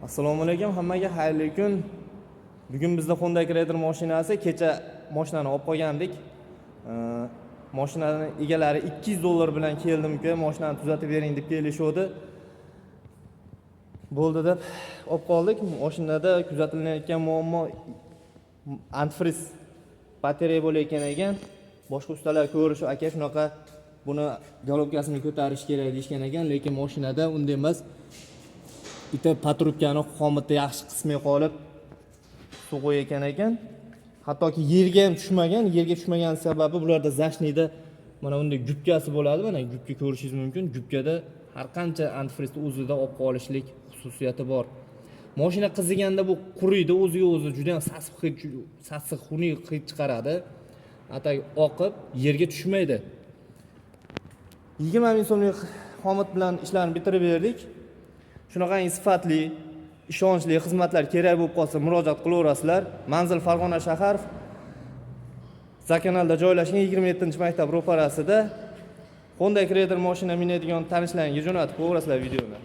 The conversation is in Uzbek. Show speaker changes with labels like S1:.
S1: Assalomu alaykum, hammaga xayrli kun. Bugun bizda Honda Credit mashinasi, kecha mashinani olib qo'ygandik. Mashinaning egalari $200 bilan keldim-ku, mashinani tuzatib bering deb kelishdi. Bo'ldi deb olib qoldik. Mashinada kuzatilayotgan muammo antifriz batareya bo'layotgan ekan. Boshqa ustalar ko'rish, aka shunaqa buni golobkasini ko'tarish kerak deyishgan ekan, lekin mashinada unday emas. Bitta patrubkani xomitda yaxshi qismay qolib suv qo'yayotgan ekan. Hattoki yerga ham tushmagan. Yerga tushmagan sababi bularda zashniyda mana bunday gubkasi bo'ladi. Mana gubka ko'rishingiz mumkin. Gubkada har qancha antifrizni o'zida olib qolishlik xususiyati bor. Mashina qiziganda bu quriydi, o'ziga o'zi juda ham sassiq xunuk hid chiqaradi. Atak oqib yerga tushmaydi. 20 ming so'mlik xomut bilan ishlarni bitirib berdik. Shunaqangi sifatli, ishonchli xizmatlar kerak bo'lib qolsa murojaat qilaverasizlar. Manzil Farg'ona shahar, Zakanalda joylashgan 27-maktab ro'parasida Honda Credit mashina minadigan tanishlaringiz jo'natib qo'yaverasizlar videoni.